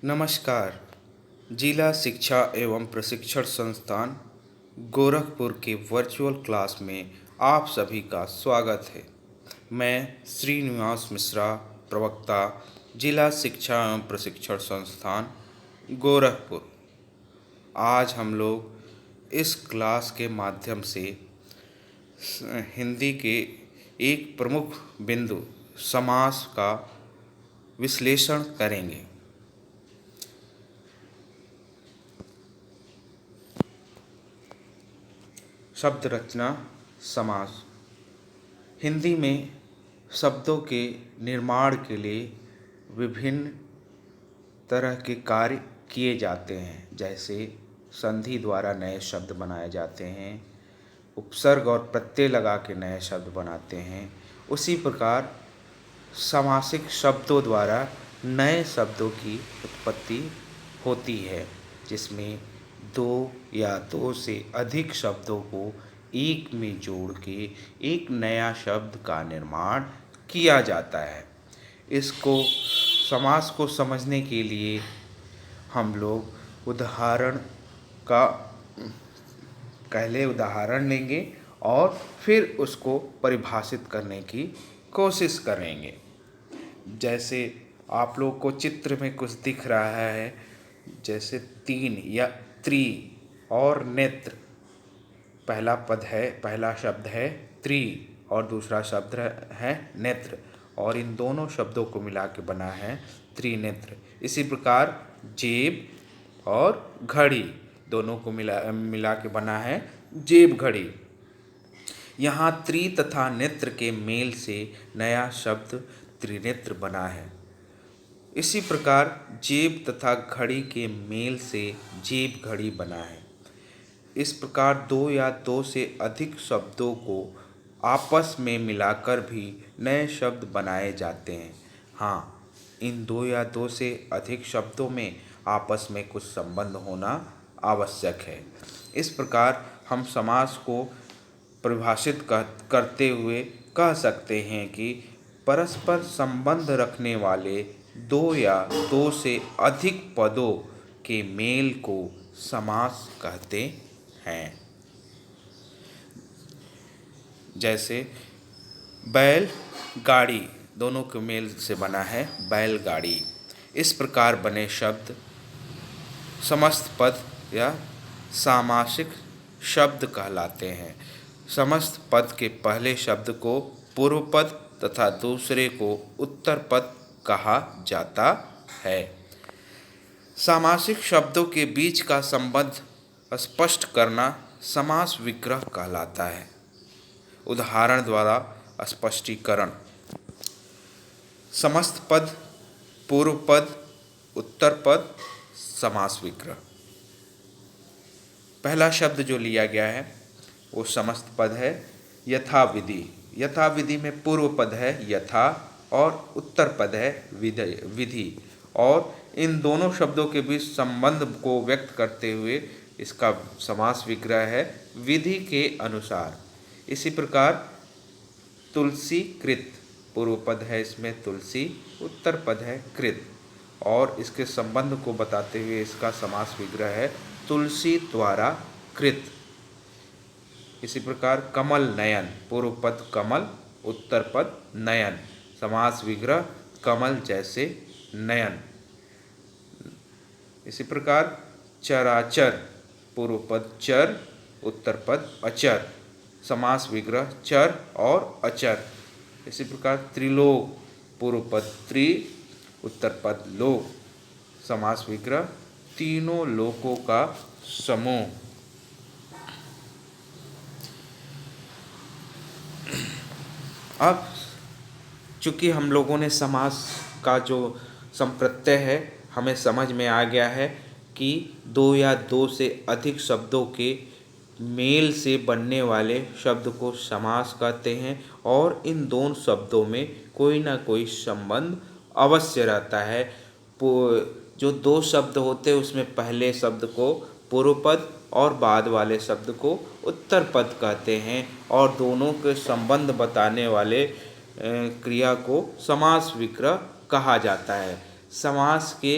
नमस्कार। जिला शिक्षा एवं प्रशिक्षण संस्थान गोरखपुर के वर्चुअल क्लास में आप सभी का स्वागत है। मैं श्रीनिवास मिश्रा, प्रवक्ता, जिला शिक्षा एवं प्रशिक्षण संस्थान गोरखपुर। आज हम लोग इस क्लास के माध्यम से हिंदी के एक प्रमुख बिंदु समास का विश्लेषण करेंगे। शब्द रचना समास। हिंदी में शब्दों के निर्माण के लिए विभिन्न तरह के कार्य किए जाते हैं, जैसे संधि द्वारा नए शब्द बनाए जाते हैं, उपसर्ग और प्रत्यय लगा के नए शब्द बनाते हैं। उसी प्रकार समासिक शब्दों द्वारा नए शब्दों की उत्पत्ति होती है, जिसमें दो या दो से अधिक शब्दों को एक में जोड़ के एक नया शब्द का निर्माण किया जाता है। इसको समास को समझने के लिए हम लोग पहले उदाहरण लेंगे और फिर उसको परिभाषित करने की कोशिश करेंगे। जैसे आप लोग को चित्र में कुछ दिख रहा है, जैसे तीन या त्रि और नेत्र। पहला शब्द है त्रि और दूसरा शब्द है नेत्र, और इन दोनों शब्दों को मिला के बना है त्रिनेत्र। इसी प्रकार जेब और घड़ी, दोनों को मिला के बना है जेब घड़ी। यहाँ त्रि तथा नेत्र के मेल से नया शब्द त्रिनेत्र बना है। इसी प्रकार जेब तथा घड़ी के मेल से जेब घड़ी बना है। इस प्रकार दो या दो से अधिक शब्दों को आपस में मिलाकर भी नए शब्द बनाए जाते हैं। हाँ, इन दो या दो से अधिक शब्दों में आपस में कुछ संबंध होना आवश्यक है। इस प्रकार हम समास को परिभाषित करते हुए कह सकते हैं कि परस्पर संबंध रखने वाले दो या दो से अधिक पदों के मेल को समास कहते हैं। जैसे बैल गाड़ी, दोनों के मेल से बना है बैलगाड़ी। इस प्रकार बने शब्द समस्त पद या सामासिक शब्द कहलाते हैं। समस्त पद के पहले शब्द को पूर्व पद तथा दूसरे को उत्तर पद कहा जाता है। सामासिक शब्दों के बीच का संबंध स्पष्ट करना समास विग्रह कहलाता है। उदाहरण द्वारा स्पष्टीकरण। समस्त पद, पूर्व पद, उत्तर पद, समास विग्रह। पहला शब्द जो लिया गया है वो समस्त पद है यथाविधि। यथाविधि में पूर्व पद है यथा और उत्तर पद है विधि, और इन दोनों शब्दों के बीच संबंध को व्यक्त करते हुए इसका समास विग्रह है विधि के अनुसार। इसी प्रकार तुलसी कृत, पूर्व पद है इसमें तुलसी, उत्तर पद है कृत, और इसके संबंध को बताते हुए इसका समास विग्रह है तुलसी द्वारा कृत। इसी प्रकार कमल नयन, पूर्व पद कमल, उत्तर पद नयन, समास विग्रह कमल जैसे नयन। इसी प्रकार चराचर, पूर्व पद चर, उत्तर पद अचर, समास विग्रह चर और अचर। इसी प्रकार त्रिलोक, पूर्व पद त्रि, उत्तर पद लोक, समास विग्रह तीनों लोकों का समूह। अब चूँकि हम लोगों ने समास का जो संप्रत्यय है हमें समझ में आ गया है कि दो या दो से अधिक शब्दों के मेल से बनने वाले शब्द को समास कहते हैं, और इन दोनों शब्दों में कोई ना कोई संबंध अवश्य रहता है। जो दो शब्द होते हैं उसमें पहले शब्द को पूर्व पद और बाद वाले शब्द को उत्तर पद कहते हैं, और दोनों के संबंध बताने वाले क्रिया को समास विग्रह कहा जाता है। समास के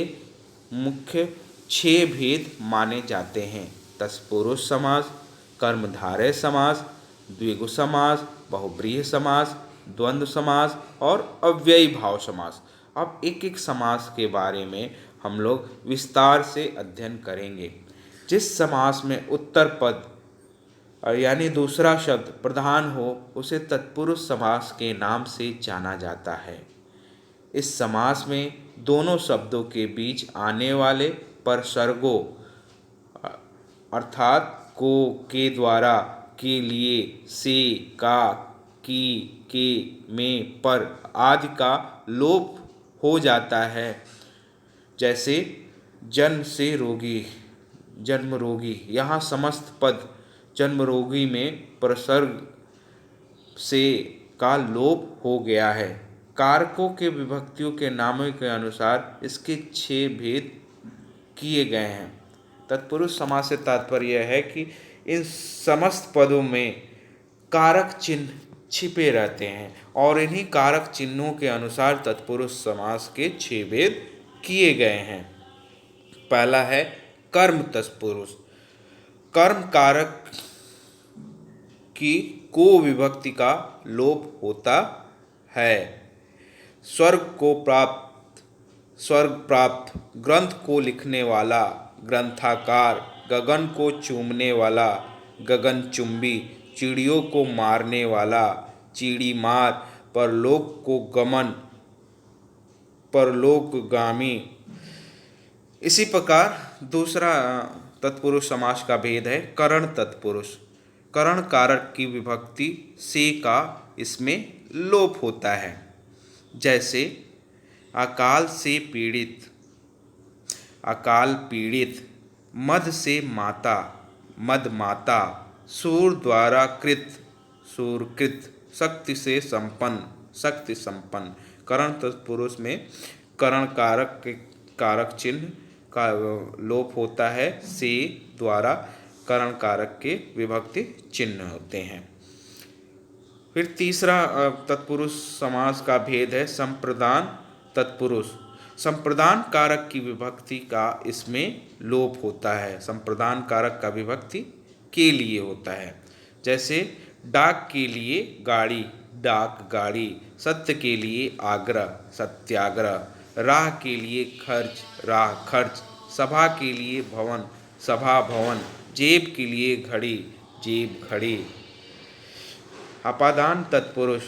मुख्य 6 भेद माने जाते हैं। तत्पुरुष समास, कर्मधारय समास, द्विगु समास, बहुब्रीहि समास, द्वंद्व समास और अव्ययी भाव समास। अब एक एक समास के बारे में हम लोग विस्तार से अध्ययन करेंगे। जिस समास में उत्तर पद यानी दूसरा शब्द प्रधान हो उसे तत्पुरुष समास के नाम से जाना जाता है। इस समास में दोनों शब्दों के बीच आने वाले परसर्गों अर्थात को, के द्वारा, के लिए, से, का, की, के, में, पर आदि का लोप हो जाता है। जैसे जन्म से रोगी, जन्म रोगी, यहाँ समस्त पद जन्म रोगी में प्रसर्ग से का लोप हो गया है। कारकों के विभक्तियों के नामों के अनुसार इसके 6 भेद किए गए हैं। तत्पुरुष समास से तात्पर्य यह है कि इन समस्त पदों में कारक चिन्ह छिपे रहते हैं और इन्हीं कारक चिन्हों के अनुसार तत्पुरुष समास के 6 भेद किए गए हैं। पहला है कर्म तत्पुरुष। कर्म कारक की को विभक्ति का लोप होता है। स्वर्ग प्राप्त, ग्रंथ को लिखने वाला, ग्रंथाकार, गगन को चूमने वाला, गगनचुंबी, चिड़ियों को मारने वाला, चिड़ीमार, परलोक को गमन, परलोकगामी। इसी प्रकार दूसरा तत्पुरुष समास का भेद है करण तत्पुरुष। करण कारक की विभक्ति से का इसमें लोप होता है। जैसे अकाल से पीड़ित, अकाल पीड़ित, मद से माता, मद माता, सूर द्वारा कृत, सूरकृत, शक्ति से संपन्न, शक्ति संपन्न। करण तत्पुरुष में करण कारक के कारक चिन्ह का लोप होता है। से द्वारा करण कारक के विभक्ति चिन्ह होते हैं। फिर तीसरा तत्पुरुष समास का भेद है संप्रदान तत्पुरुष। संप्रदान कारक की विभक्ति का इसमें लोप होता है। संप्रदान कारक का विभक्ति के लिए होता है। जैसे डाक के लिए गाड़ी, डाक गाड़ी, सत्य के लिए आग्रह, सत्याग्रह, राह के लिए खर्च, राह खर्च, सभा के लिए भवन, सभा भवन, जेब के लिए घड़ी, जेब घड़ी। अपादान तत्पुरुष।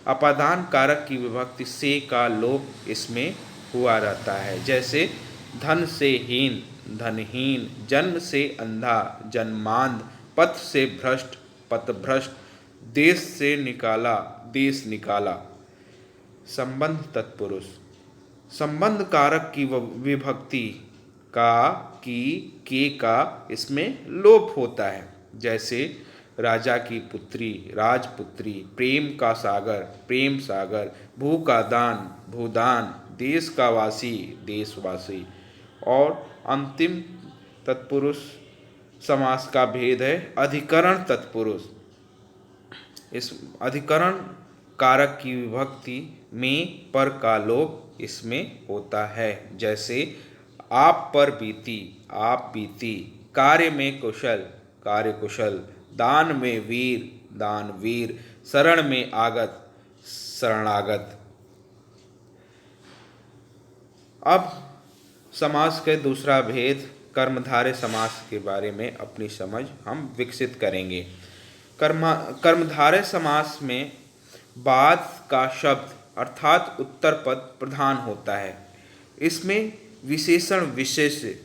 अपादान कारक की विभक्ति से का लोप इसमें हुआ रहता है। जैसे धन से हीन, धनहीन, जन्म से अंधा, जन्मांध, पथ से भ्रष्ट, पथभ्रष्ट, देश से निकाला, देश निकाला। संबंध तत्पुरुष। संबंध कारक की विभक्ति का, की, के का इसमें लोप होता है। जैसे राजा की पुत्री, राजपुत्री, प्रेम का सागर, प्रेम सागर, भू का दान, भूदान, देश का वासी, देशवासी। और अंतिम तत्पुरुष समास का भेद है अधिकरण तत्पुरुष। इस अधिकरण कारक की विभक्ति में पर का लोप इसमें होता है। जैसे आप पर बीती, आप बीती, कार्य में कुशल, कार्य कुशल, दान में वीर, दान वीर, शरण में आगत, शरणागत। अब समास के दूसरा भेद कर्मधारय समास के बारे में अपनी समझ हम विकसित करेंगे। कर्मधारय समास में बाद का शब्द अर्थात उत्तर पद प्रधान होता है। इसमें विशेषण विशेष्य,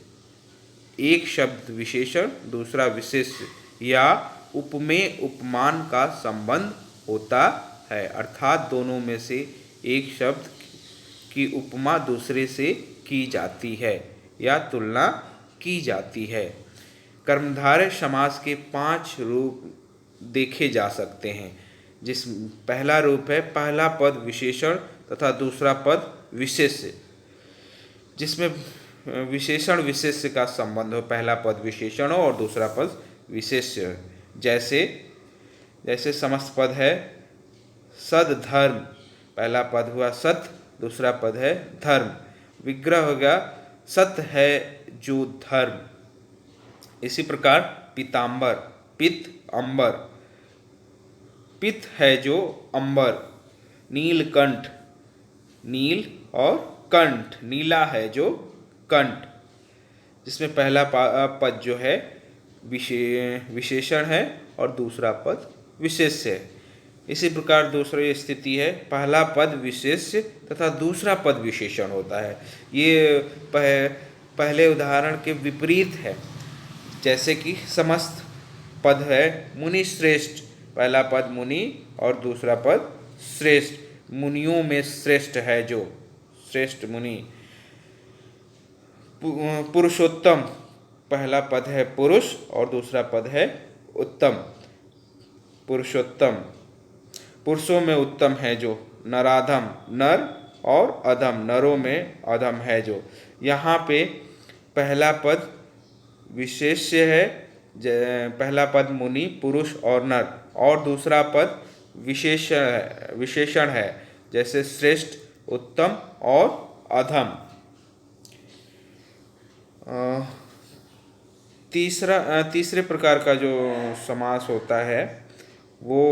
एक शब्द विशेषण दूसरा विशेष्य या उपमेय उपमान का संबंध होता है। अर्थात दोनों में से एक शब्द की उपमा दूसरे से की जाती है या तुलना की जाती है। कर्मधारय समास के 5 रूप देखे जा सकते हैं। जिस पहला रूप है पहला पद विशेषण तथा दूसरा पद विशेष्य, जिसमें विशेषण विशेष्य का संबंध हो। पहला पद विशेषण हो और दूसरा पद विशेष्य। जैसे समस्त पद है सद्धर्म, पहला पद हुआ सत, दूसरा पद है धर्म। विग्रह हो गया सत है जो धर्म। इसी प्रकार पीताम्बर, पित अंबर, पित है जो अंबर। नीलकंठ, नील और कंठ, नीला है जो कंठ, जिसमें पहला पद जो है विशेषण है और दूसरा पद विशेष्य है। इसी प्रकार दूसरी स्थिति है, पहला पद विशेष्य तथा दूसरा पद विशेषण होता है। ये पहले उदाहरण के विपरीत है। जैसे कि समस्त पद है मुनि श्रेष्ठ, पहला पद मुनि और दूसरा पद श्रेष्ठ, मुनियों में श्रेष्ठ है जो, श्रेष्ठ मुनि। पुरुषोत्तम, पहला पद है पुरुष और दूसरा पद है उत्तम, पुरुषोत्तम। पुरुषों में उत्तम है जो, नराधम, नर और अधम, नरों में अधम है जो। यहाँ पे पहला पद विशेष्य है, पहला पद मुनि, पुरुष और नर, और दूसरा पद विशेषण है, जैसे श्रेष्ठ, उत्तम और अधम। तीसरे प्रकार का जो समास होता है वो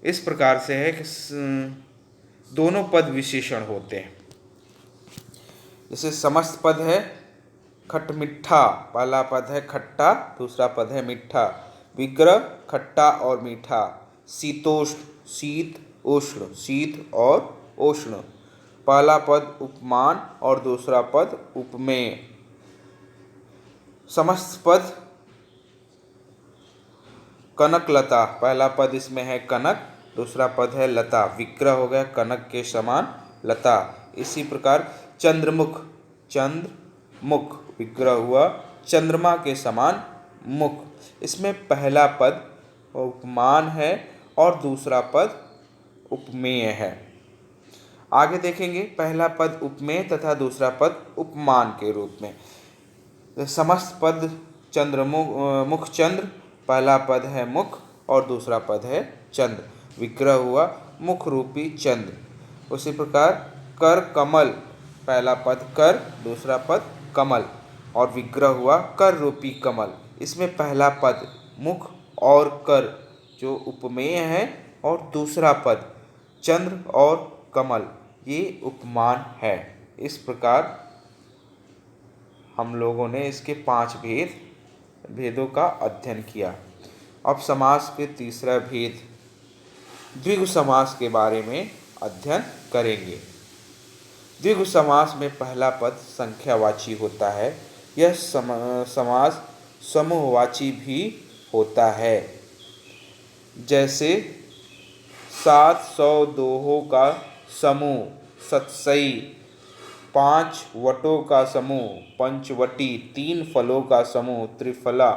इस प्रकार से है कि दोनों पद विशेषण होते हैं। जैसे समस्त पद है खटमिठा, पहला पद है खट्टा, दूसरा पद है मीठा। विग्रह, खट्टा और मीठा। शीतोष्ण, शीत, उष्ण, शीत और उष्ण। पहला पद उपमान और दूसरा पद उपमेय। समस्त पद कनक लता, पहला पद इसमें है कनक, दूसरा पद है लता। विग्रह हो गया कनक के समान लता। इसी प्रकार चंद्रमुख, चंद्रमुख, विग्रह हुआ चंद्रमा के समान मुख। इसमें पहला पद उपमान है और दूसरा पद उपमेय है। आगे देखेंगे पहला पद उपमेय तथा दूसरा पद उपमान के रूप में। समस्त पद चंद्रमुख, मुख चंद्र, पहला पद है मुख और दूसरा पद है चंद्र, विग्रह हुआ मुख रूपी चंद्र। उसी प्रकार कर कमल, पहला पद कर, दूसरा पद कमल और विग्रह हुआ कर रूपी कमल। इसमें पहला पद मुख और कर जो उपमेय है और दूसरा पद चंद्र और कमल ये उपमान है। इस प्रकार हम लोगों ने इसके 5 भेदों का अध्ययन किया। अब समास के तीसरा भेद द्विगु समास के बारे में अध्ययन करेंगे। द्विगु समास में पहला पद संख्यावाची होता है। यह समास समूहवाची भी होता है। जैसे 700 दोहों का समूह सतसई, 5 वटों का समूह पंचवटी, 3 फलों का समूह त्रिफला,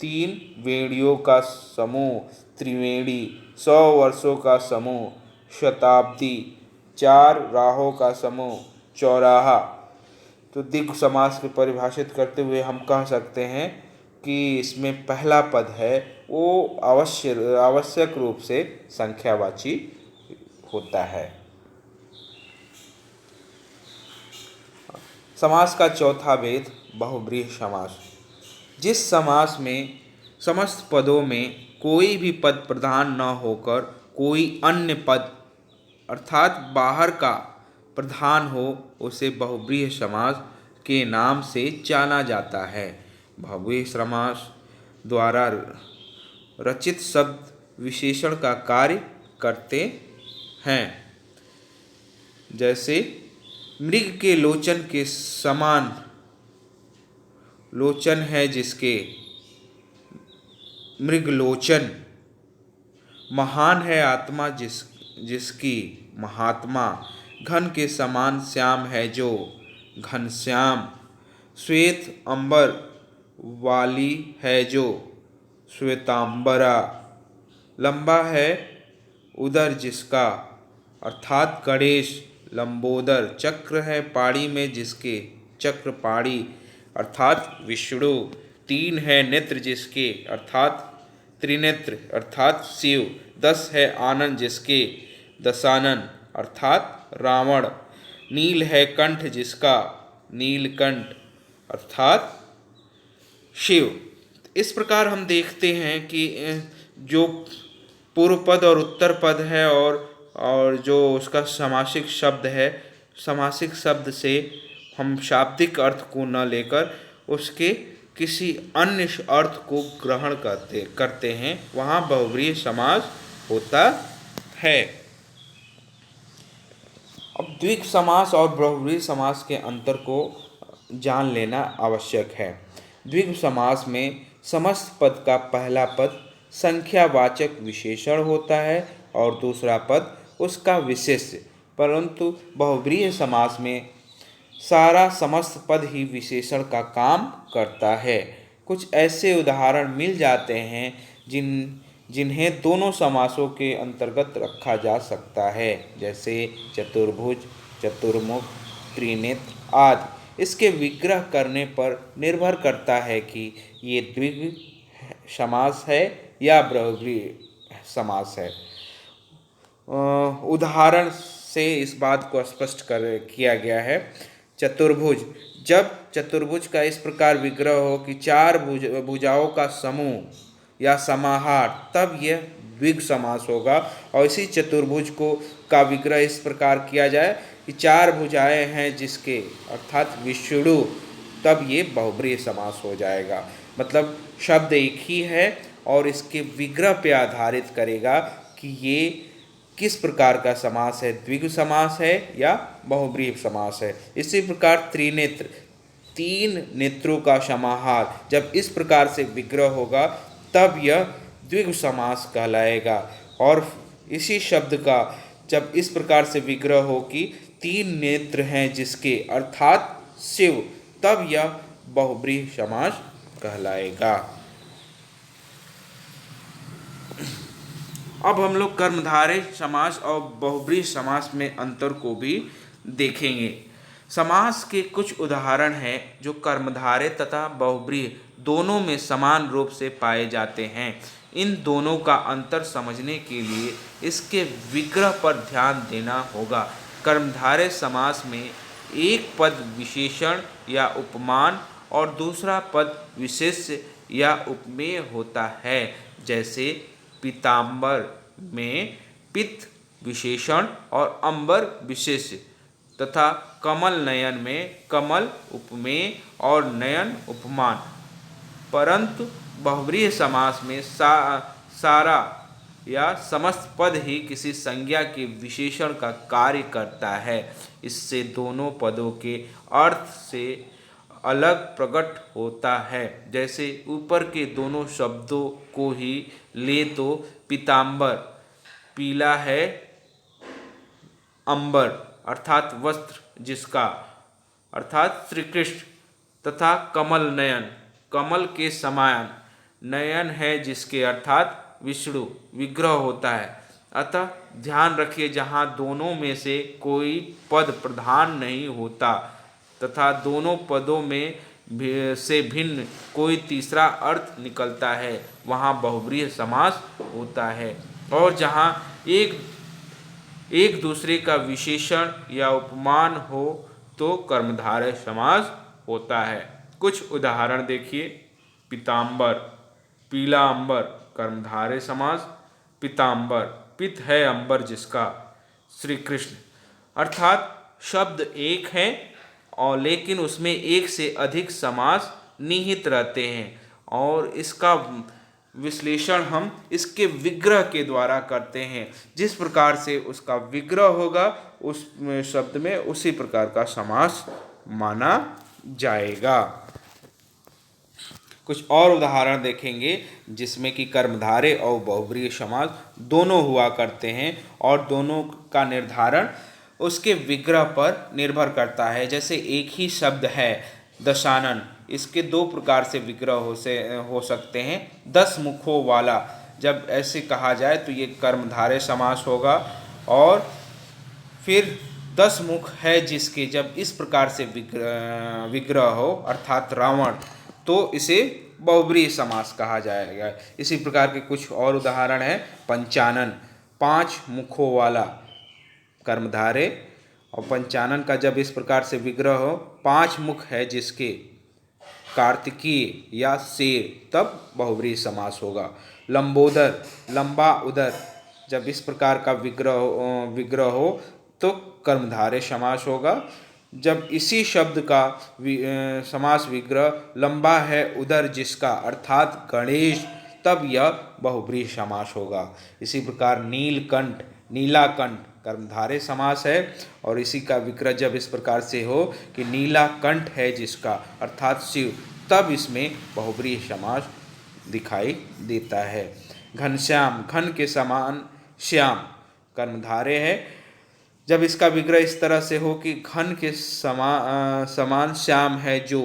3 वेणियों का समूह त्रिवेणी, 100 वर्षों का समूह शताब्दी, 4 राहों का समूह चौराहा। तो द्विगु समास को परिभाषित करते हुए हम कह सकते हैं कि इसमें पहला पद है वो आवश्यक रूप से संख्यावाची होता है। समास का चौथा भेद बहुब्रीहि समास। जिस समास में समस्त पदों में कोई भी पद प्रधान न होकर कोई अन्य पद अर्थात बाहर का प्रधान हो उसे बहुब्रीहि समास के नाम से जाना जाता है। बहुब्रीहि समास द्वारा रचित शब्द विशेषण का कार्य करते हैं। जैसे मृग के लोचन के समान लोचन है जिसके, मृगलोचन। महान है आत्मा जिसकी, महात्मा। घन के समान श्याम है जो, घनश्याम। श्वेत अंबर वाली है जो, श्वेतांबरा। लंबा है उदर जिसका, अर्थात गणेश, लंबोदर। चक्र है पाड़ी में जिसके, चक्रपाणी अर्थात विष्णु। 3 है नेत्र जिसके, अर्थात त्रिनेत्र अर्थात शिव। 10 है आनन जिसके, दशानन अर्थात रावण। नील है कंठ जिसका, नीलकंठ अर्थात शिव। इस प्रकार हम देखते हैं कि जो पूर्व पद और उत्तर पद है और जो उसका समासिक शब्द है, समासिक शब्द से हम शाब्दिक अर्थ को न लेकर उसके किसी अन्य अर्थ को ग्रहण करते हैं, वहाँ बहुव्रीहि समास होता है। अब द्विग समास और बहुव्रीहि समास के अंतर को जान लेना आवश्यक है। द्विग समास में समस्त पद का पहला पद संख्यावाचक विशेषण होता है और दूसरा पद उसका विशेष्य, परंतु बहुव्रीहि समास में सारा समस्त पद ही विशेषण का काम करता है। कुछ ऐसे उदाहरण मिल जाते हैं जिन्हें दोनों समासों के अंतर्गत रखा जा सकता है, जैसे चतुर्भुज, चतुर्मुख, त्रिनेत्र आदि। इसके विग्रह करने पर निर्भर करता है कि ये द्विग समास है या बहुव्रीहि समास है। उदाहरण से इस बात को स्पष्ट किया गया है। चतुर्भुज, जब चतुर्भुज का इस प्रकार विग्रह हो कि चार भुजाओं का समूह या समाहार, तब यह द्विग समास होगा। और इसी चतुर्भुज का विग्रह इस प्रकार किया जाए कि चार भुजाएं हैं जिसके अर्थात विष्णु, तब ये बहुव्रीहि समास हो जाएगा। मतलब शब्द एक ही है और इसके विग्रह पे आधारित करेगा कि ये किस प्रकार का समास है, द्विगु समास है या बहुव्रीहि समास है। इसी प्रकार त्रिनेत्र, तीन नेत्रों का समाहार, जब इस प्रकार से विग्रह होगा तब यह द्विगु समास कहलाएगा। और इसी शब्द का जब इस प्रकार से विग्रह हो कि तीन नेत्र हैं जिसके अर्थात शिव, तब यह बहुव्रीहि समास कहलाएगा। अब हम लोग कर्मधारय समास और बहुव्रीहि समास में अंतर को भी देखेंगे। समास के कुछ उदाहरण हैं जो कर्मधारय तथा बहुव्रीहि दोनों में समान रूप से पाए जाते हैं। इन दोनों का अंतर समझने के लिए इसके विग्रह पर ध्यान देना होगा। कर्मधारय समास में एक पद विशेषण या उपमान और दूसरा पद विशेष्य या उपमेय होता है, जैसे पीताम्बर में पित्त विशेषण और अंबर विशेष्य, तथा कमल नयन में कमल उपमेय और नयन उपमान। परंतु बहुव्रीहि समास में सारा या समस्त पद ही किसी संज्ञा के विशेषण का कार्य करता है। इससे दोनों पदों के अर्थ से अलग प्रकट होता है। जैसे ऊपर के दोनों शब्दों को ही ले तो पीताम्बर पीला है, अंबर अर्थात वस्त्र जिसका अर्थात श्री कृष्ण, तथा कमल नयन कमल के समान नयन है जिसके अर्थात विष्णु विग्रह होता है। अतः ध्यान रखिए, जहाँ दोनों में से कोई पद प्रधान नहीं होता तथा दोनों पदों में से भिन्न कोई तीसरा अर्थ निकलता है, वहाँ बहुव्रीहि समास होता है। और जहाँ एक दूसरे का विशेषण या उपमान हो तो कर्मधारय समास होता है। कुछ उदाहरण देखिए। पीताम्बर पीला अंबर, कर्मधारय समास। पीताम्बर पित्त है अंबर जिसका, श्री कृष्ण अर्थात शब्द एक है और लेकिन उसमें एक से अधिक समास निहित रहते हैं और इसका विश्लेषण हम इसके विग्रह के द्वारा करते हैं। जिस प्रकार से उसका विग्रह होगा उस शब्द में उसी प्रकार का समास माना जाएगा। कुछ और उदाहरण देखेंगे जिसमें कि कर्मधारय और बहुव्रीहि समास दोनों हुआ करते हैं और दोनों का निर्धारण उसके विग्रह पर निर्भर करता है। जैसे एक ही शब्द है दशानन, इसके दो प्रकार से विग्रह हो सकते हैं। 10 मुखों वाला, जब ऐसे कहा जाए तो ये कर्मधारय समास होगा। और फिर 10 मुख है जिसके, जब इस प्रकार से विग्रह हो अर्थात रावण, तो इसे बहुव्रीहि समास कहा जाएगा। इसी प्रकार के कुछ और उदाहरण हैं। पंचानन 5 मुखों वाला कर्मधारय और पंचानन का जब इस प्रकार से विग्रह हो, 5 मुख है जिसके, कार्तिकीय या शेर, तब बहुव्रीहि समास होगा। लंबोदर, लंबा उदर, जब इस प्रकार का विग्रह हो तो कर्मधारय समास होगा। जब इसी शब्द का समास विग्रह लंबा है उदर जिसका, अर्थात गणेश, तब यह बहुव्रीहि समास होगा। इसी प्रकार नीलकंठ, नीलाकंठ कर्मधारय समास है, और इसी का विग्रह जब इस प्रकार से हो कि नीला कंठ है जिसका, अर्थात शिव, तब इसमें बहुव्रीहि समास दिखाई देता है। घनश्याम, घन के समान श्याम कर्मधारय है, जब इसका विग्रह इस तरह से हो कि घन के समान श्याम है जो,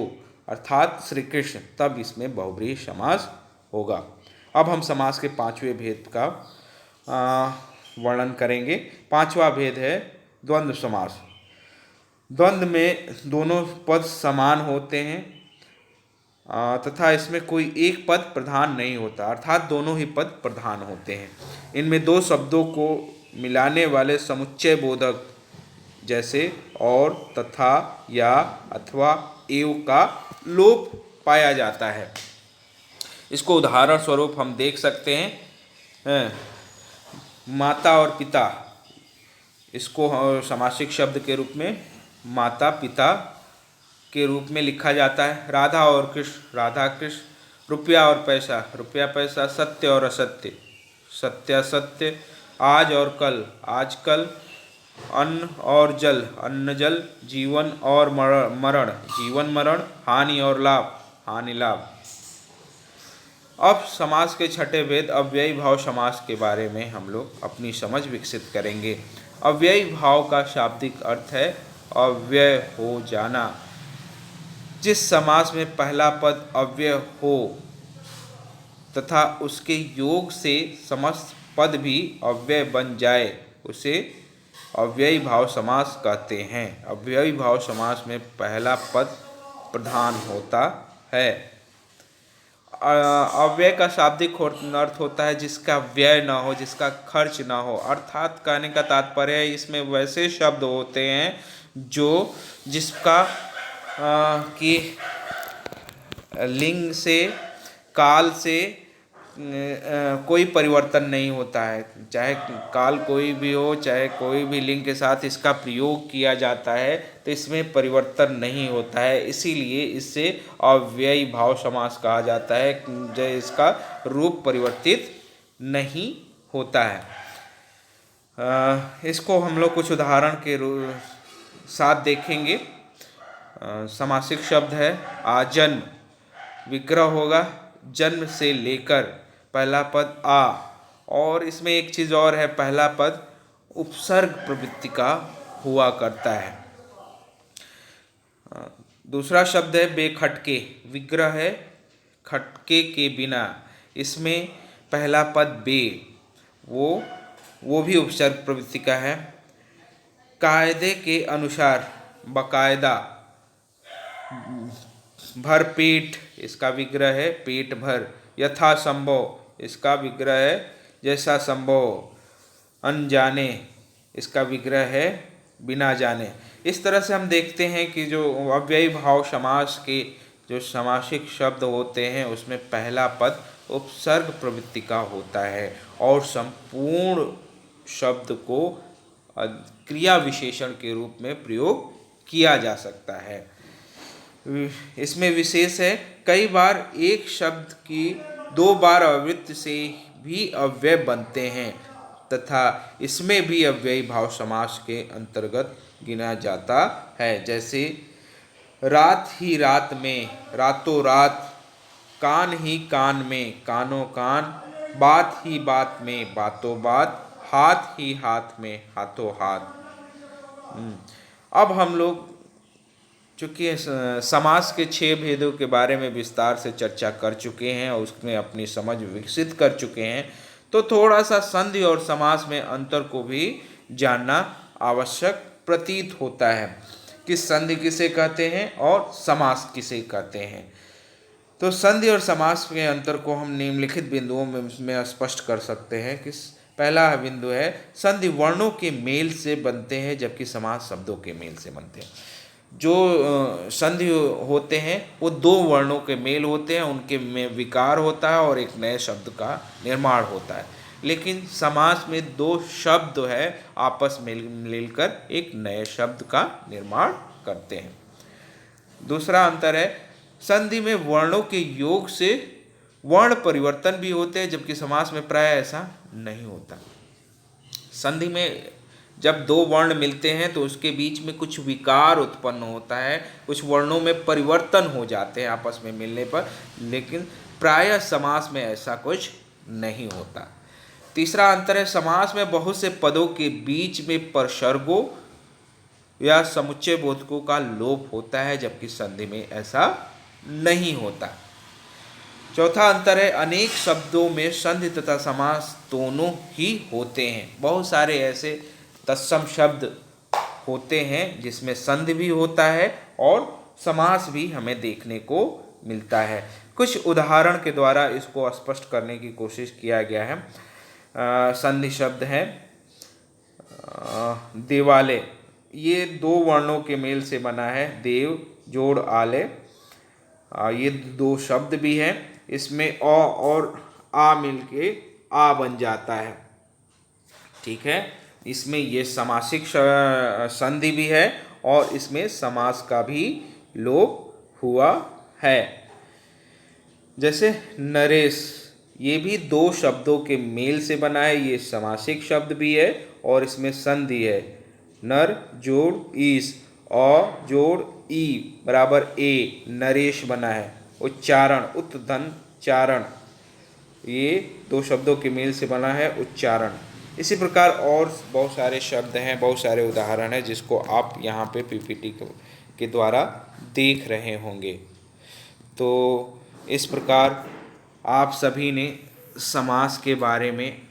अर्थात श्री कृष्ण, तब इसमें बहुव्रीहि समास होगा। अब हम समास के 5वें भेद का वर्णन करेंगे। 5वां भेद है द्वंद्व समास। द्वंद्व में दोनों पद समान होते हैं तथा इसमें कोई एक पद प्रधान नहीं होता, अर्थात दोनों ही पद प्रधान होते हैं। इनमें दो शब्दों को मिलाने वाले समुच्चय बोधक जैसे और, तथा, या, अथवा, एव का लोप पाया जाता है। इसको उदाहरण स्वरूप हम देख सकते हैं। माता और पिता, इसको समासिक शब्द के रूप में माता पिता के रूप में लिखा जाता है। राधा और कृष्ण, राधा कृष्ण। रुपया और पैसा, रुपया पैसा। सत्य और असत्य, सत्य असत्य। आज और कल, आज कल। अन्न और जल, अन्न जल। जीवन और मरण, जीवन मरण। हानि और लाभ, हानि लाभ। अब समास के छठे भेद अव्ययी भाव समास के बारे में हम लोग अपनी समझ विकसित करेंगे। अव्ययी भाव का शाब्दिक अर्थ है अव्यय हो जाना। जिस समास में पहला पद अव्यय हो तथा उसके योग से समस्त पद भी अव्यय बन जाए, उसे अव्ययी भाव समास कहते हैं। अव्ययी भाव समास में पहला पद प्रधान होता है। अव्यय का शाब्दिक अर्थ होता है जिसका व्यय न हो, जिसका खर्च न हो। अर्थात कहने का तात्पर्य है इसमें वैसे शब्द होते हैं जो जिसका कि लिंग से, काल से कोई परिवर्तन नहीं होता है। चाहे काल कोई भी हो, चाहे कोई भी लिंग के साथ इसका प्रयोग किया जाता है तो इसमें परिवर्तन नहीं होता है, इसीलिए इससे अव्ययी भाव समास कहा जाता है, जो इसका रूप परिवर्तित नहीं होता है। इसको हम लोग कुछ उदाहरण के साथ देखेंगे। समासिक शब्द है आजन्म। विग्रह होगा जन्म से लेकर, पहला पद आ, और इसमें एक चीज़ और है, पहला पद उपसर्ग प्रवृत्ति का हुआ करता है। दूसरा शब्द है बेखटके। विग्रह है खटके के बिना, इसमें पहला पद बे, वो भी उपसर्ग प्रवृत्ति का है। कायदे के अनुसार, बकायदा। भर पेट, इसका विग्रह है पेट भर। यथा संभव, इसका विग्रह है जैसा संभव। अनजाने, इसका विग्रह है बिना जाने। इस तरह से हम देखते हैं कि जो अव्ययी भाव समास के जो समासिक शब्द होते हैं उसमें पहला पद उपसर्ग प्रवृत्ति का होता है और संपूर्ण शब्द को क्रिया विशेषण के रूप में प्रयोग किया जा सकता है। इसमें विशेष है कई बार एक शब्द की 2 बार आवृत्ति से भी अव्यय बनते हैं तथा इसमें भी अव्ययी भाव समास के अंतर्गत गिना जाता है। जैसे रात ही रात में, रातों रात। कान ही कान में, कानों कान। बात ही बात में, बातों बात। हाथ ही हाथ में, हाथों हाथ। अब हम लोग चूँकि समास के 6 भेदों के बारे में विस्तार से चर्चा कर चुके हैं और उसमें अपनी समझ विकसित कर चुके हैं, तो थोड़ा सा संधि और समास में अंतर को भी जानना आवश्यक प्रतीत होता है कि संधि किसे कहते हैं और समास किसे कहते हैं। तो संधि और समास के अंतर को हम निम्नलिखित बिंदुओं में स्पष्ट कर सकते हैं कि पहला बिंदु है संधि वर्णों के मेल से बनते हैं जबकि समास शब्दों के मेल से बनते हैं। जो संधि होते हैं वो दो वर्णों के मेल होते हैं, उनके में विकार होता है और एक नए शब्द का निर्माण होता है। लेकिन समास में दो शब्द है आपस में मिलकर एक नए शब्द का निर्माण करते हैं। दूसरा अंतर है संधि में वर्णों के योग से वर्ण परिवर्तन भी होते हैं जबकि समास में प्राय ऐसा नहीं होता। संधि में जब दो वर्ण मिलते हैं तो उसके बीच में कुछ विकार उत्पन्न होता है, कुछ वर्णों में परिवर्तन हो जाते हैं आपस में मिलने पर, लेकिन प्रायः समास में ऐसा कुछ नहीं होता। तीसरा अंतर है समास में बहुत से पदों के बीच में परसर्गों या समुच्चय बोधकों का लोप होता है जबकि संधि में ऐसा नहीं होता। चौथा अंतर है अनेक शब्दों में संधि तथा समास दोनों ही होते हैं। बहुत सारे ऐसे तत्सम शब्द होते हैं जिसमें संधि भी होता है और समास भी हमें देखने को मिलता है। कुछ उदाहरण के द्वारा इसको स्पष्ट करने की कोशिश किया गया है। संधि शब्द है देवालय, ये दो वर्णों के मेल से बना है, देव जोड़ आले, ये दो शब्द भी हैं, इसमें अ और आ मिलके आ बन जाता है। ठीक है, इसमें ये समासिक संधि भी है और इसमें समास का भी लोप हुआ है। जैसे नरेश, ये भी दो शब्दों के मेल से बना है, ये समासिक शब्द भी है और इसमें संधि है। नर जोड़ ईस, अ जोड़ ई बराबर ए, नरेश बना है। उच्चारण उत धन चारण, ये दो शब्दों के मेल से बना है उच्चारण। इसी प्रकार और बहुत सारे शब्द हैं, बहुत सारे उदाहरण हैं जिसको आप यहाँ पे पीपीटी के द्वारा देख रहे होंगे। तो इस प्रकार आप सभी ने समास के बारे में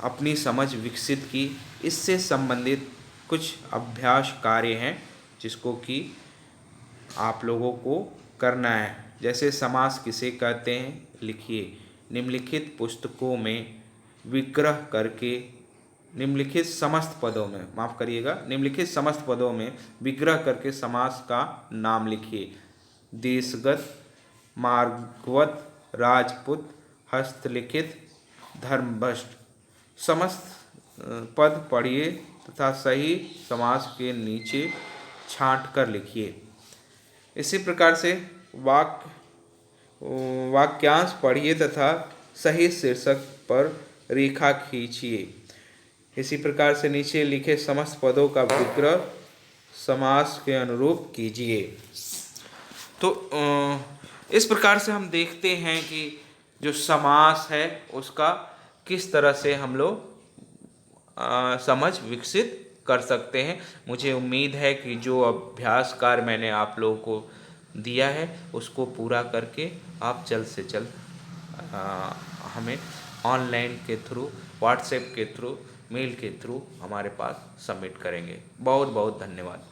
अपनी समझ विकसित की। इससे संबंधित कुछ अभ्यास कार्य हैं जिसको कि आप लोगों को करना है। जैसे समास किसे कहते हैं, लिखिए। निम्नलिखित पुस्तकों में विग्रह करके निम्नलिखित समस्त पदों में, माफ़ करिएगा, निम्नलिखित समस्त पदों में विग्रह करके समास का नाम लिखिए। देशगत, मार्गवत, राजपूत, हस्तलिखित, धर्मभ्रष्ट। समस्त पद पढ़िए तथा सही समास के नीचे छांट कर लिखिए। इसी प्रकार से वाक्यांश पढ़िए तथा सही शीर्षक पर रेखा खींचिए। इसी प्रकार से नीचे लिखे समस्त पदों का विग्रह समास के अनुरूप कीजिए। तो इस प्रकार से हम देखते हैं कि जो समास है उसका किस तरह से हम लोग समझ विकसित कर सकते हैं। मुझे उम्मीद है कि जो अभ्यास कार्य मैंने आप लोगों को दिया है उसको पूरा करके आप जल्द से जल्द हमें ऑनलाइन के थ्रू, व्हाट्सएप के थ्रू, मेल के थ्रू हमारे पास सबमिट करेंगे। बहुत बहुत धन्यवाद।